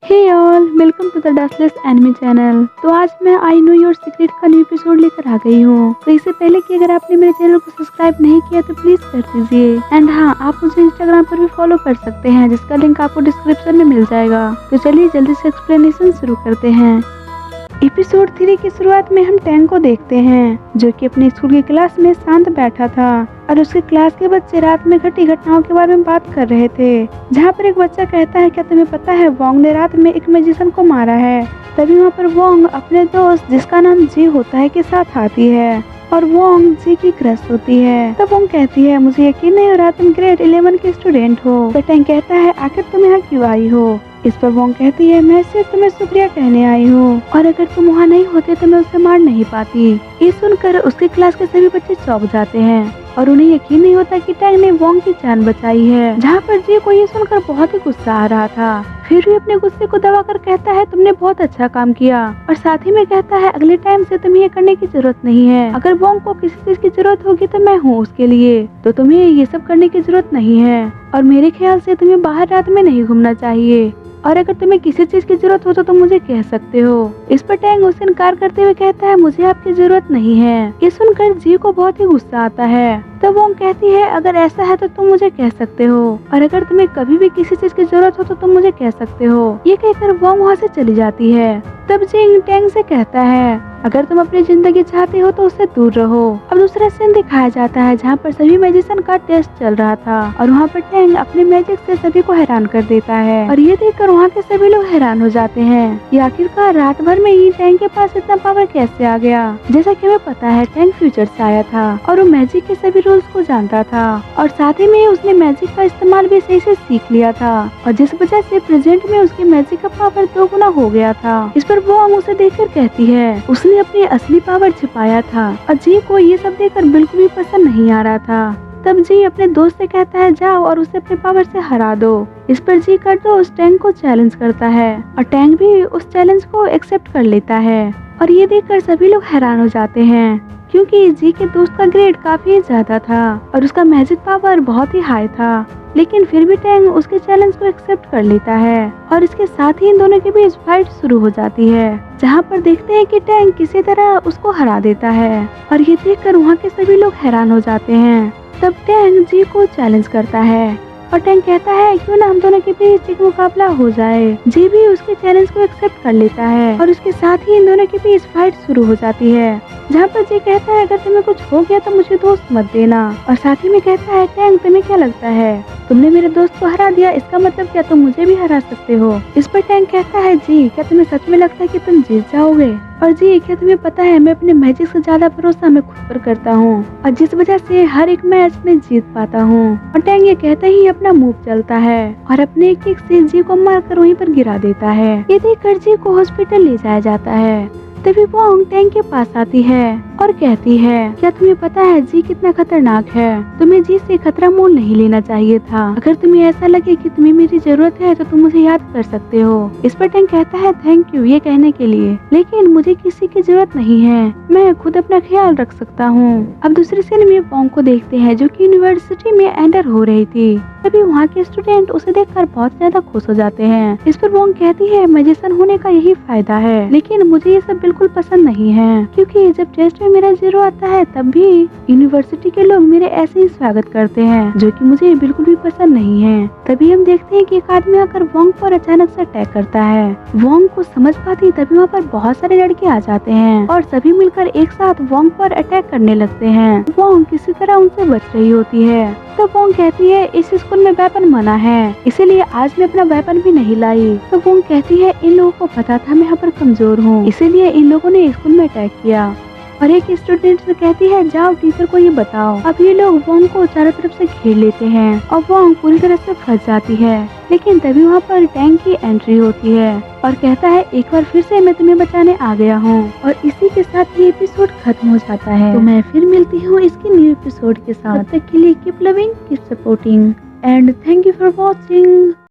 Hey all, welcome to the dustless anime channel. तो आज मैं आई नो योर सीक्रेट का न्यू एपिसोड लेकर आ गई हूँ। तो इससे पहले कि अगर आपने मेरे चैनल को सब्सक्राइब नहीं किया तो प्लीज कर दीजिए। एंड हाँ, आप मुझे इंस्टाग्राम पर भी फॉलो कर सकते हैं, जिसका लिंक आपको डिस्क्रिप्शन में मिल जाएगा। तो चलिए जल्दी से एक्सप्लेनेशन शुरू करते हैं। एपिसोड 3 की शुरुआत में हम टैंग को देखते हैं, जो कि अपने स्कूल की क्लास में शांत बैठा था और उसके क्लास के बच्चे रात में घटी घटनाओं के बारे में बात कर रहे थे। जहाँ पर एक बच्चा कहता है, क्या तुम्हें पता है वोंग ने रात में एक मैजिशियन को मारा है। तभी वहाँ पर वोंग अपने दोस्त, जिसका नाम जी होता है, के साथ आती है और वोंग जी की क्रश होती है। तब वोंग कहती है, मुझे यकीन नहीं हो रहा तुम ग्रेड 11 के स्टूडेंट हो। तो टैंग कहता है, आखिर तुम यहाँ क्यों आई हो। इस पर वोंग कहती है, मैं सिर्फ तुम्हें शुक्रिया कहने आई हूँ, और अगर तुम वहाँ नहीं होते तो मैं उसे मार नहीं पाती। ये सुनकर उसके क्लास के सभी बच्चे चौंक जाते हैं और उन्हें यकीन नहीं होता कि टैंग ने वोंग की जान बचाई है। जहाँ पर जी को ये सुनकर बहुत ही गुस्सा आ रहा था, फिर भी अपने गुस्से को दबाकर कहता है, तुमने बहुत अच्छा काम किया। और साथ ही में कहता है, अगले टाइम से तुम्हें ये करने की जरूरत नहीं है। अगर वोंग को किसी चीज की जरूरत होगी तो मैं हूँ उसके लिए, तो तुम्हें ये सब करने की जरूरत नहीं है। और मेरे ख्याल से तुम्हें बाहर रात में नहीं घूमना चाहिए, और अगर तुम्हें किसी चीज की जरूरत हो तो तुम मुझे कह सकते हो। इस पर टैंग उसे इनकार करते हुए कहता है, मुझे आपकी जरूरत नहीं है। ये सुनकर जी को बहुत ही गुस्सा आता है। तब वोंग कहती है, अगर ऐसा है तो तुम मुझे कह सकते हो, और अगर तुम्हें कभी भी किसी चीज की जरूरत हो तो तुम मुझे कह सकते हो। ये कहकर वोंग वहाँ से चली जाती है। तब जी टैंग से कहता है, अगर तुम अपनी जिंदगी चाहते हो तो उससे दूर रहो। अब दूसरा सीन दिखाया जाता है, जहाँ पर सभी मैजिशियन का टेस्ट चल रहा था और वहाँ पर टैंग अपने मैजिक से सभी को हैरान कर देता है। और ये देखकर वहाँ के सभी लोग हैरान हो जाते हैं कि आखिरकार रात भर में ही टैंग के पास इतना पावर कैसे आ गया। जैसा कि हमें पता है, टैंग फ्यूचर से आया था और वो मैजिक के सभी रूल्स को जानता था, और साथ ही में उसने मैजिक का इस्तेमाल भी सही से सीख लिया था, और जिस वजह से प्रेजेंट में उसके मैजिक का पावर 2 गुना हो गया था। इस पर वो उसे देखकर कहती है, उसने अपनी असली पावर छिपाया था। और जी को ये सब देखकर बिल्कुल भी पसंद नहीं आ रहा था। तब जी अपने दोस्त से कहता है, जाओ और उसे अपने पावर से हरा दो। इस पर जी का दोस्त टैंग को चैलेंज करता है और टैंग भी उस चैलेंज को एक्सेप्ट कर लेता है। और ये देखकर सभी लोग हैरान हो जाते हैं, क्योंकि जी के दोस्त का ग्रेड काफी ज्यादा था और उसका मैजिक पावर बहुत ही हाई था। लेकिन फिर भी टैंग उसके चैलेंज को एक्सेप्ट कर लेता है, और इसके साथ ही इन दोनों के बीच फाइट शुरू हो जाती है, जहाँ पर देखते हैं कि टैंग किसी तरह उसको हरा देता है। और ये देखकर वहाँ के सभी लोग हैरान हो जाते हैं। तब टैंग जी को चैलेंज करता है और टैंग कहता है, क्यों ना हम दोनों के बीच एक मुकाबला हो जाए। जी भी उसके चैलेंज को एक्सेप्ट कर लेता है और उसके साथ ही इन दोनों के बीच फाइट शुरू हो जाती है, जहाँ पर जी कहता है, अगर तुम्हें कुछ हो गया तो मुझे दोस्त मत देना। और साथ ही में कहता है, टैंग तुम्हें क्या लगता है, तुमने मेरे दोस्त को हरा दिया, इसका मतलब क्या तुम मुझे भी हरा सकते हो। इस पर टैंग कहता है, जी क्या तुम्हें सच में लगता है कि तुम जीत जाओगे। और जी क्या तुम्हें पता है, मैं अपने मैजिक से ज्यादा भरोसा मैं खुद पर करता हूँ, और जिस वजह से हर एक मैच में जीत पाता हूँ। और टैंग ये कहते ही अपना मूव चलता है और अपने एक किक से जी को मारकर वहीं पर गिरा देता है। ये देखकर जी को हॉस्पिटल ले जाया जाता है। तभी वोंग टैंग के पास आती है और कहती है, क्या तुम्हें पता है जी कितना खतरनाक है, तुम्हें जी से खतरा मोल नहीं लेना चाहिए था। अगर तुम्हें ऐसा लगे कि तुम्हें मेरी जरूरत है तो तुम मुझे याद कर सकते हो। इस पर टैंग कहता है, थैंक यू ये कहने के लिए, लेकिन मुझे किसी की जरूरत नहीं है, मैं खुद अपना ख्याल रख सकता हूँ। अब दूसरे सीन में वोंग को देखते हैं, जो कि यूनिवर्सिटी में एंटर हो रही थी। तभी वहाँ के स्टूडेंट उसे देखकर बहुत ज्यादा खुश हो जाते हैं। इस पर वोंग कहती है, मैजिशियन होने का यही फायदा है, लेकिन मुझे ये सब बिल्कुल पसंद नहीं है, क्योंकि जब टेस्ट में मेरा 0 आता है तब भी यूनिवर्सिटी के लोग मेरे ऐसे ही स्वागत करते हैं, जो कि मुझे बिल्कुल भी पसंद नहीं है। तभी हम देखते हैं कि एक आदमी आकर वोंग पर अचानक से अटैक करता है। वोंग को समझ पाती तभी वहाँ पर बहुत सारे लड़के आ जाते हैं और सभी मिलकर एक साथ वोंग पर अटैक करने लगते हैं। वोंग किसी तरह उनसे बच रही होती है। तो वोंग कहती है, इस स्कूल में वेपन मना है, इसीलिए आज मैं अपना वेपन भी नहीं लाई। तो वोंग कहती है, इन लोगों को पता था मैं यहाँ पर कमजोर हूँ, इसीलिए इन लोगों ने स्कूल में अटैक किया। और एक स्टूडेंट से कहती है, जाओ टीचर को ये बताओ। अब ये लोग वोंग को चारों तरफ से घेर लेते हैं और वोंग पूरी तरह से फंस जाती है। लेकिन तभी वहाँ पर टैंग की एंट्री होती है और कहता है, एक बार फिर से मैं तुम्हें बचाने आ गया हूँ। और इसी के साथ ये एपिसोड खत्म हो जाता है। तो मैं फिर मिलती हूँ इसके न्यू एपिसोड के साथ। तब तक के लिए keep loving, keep supporting and thank you for watching.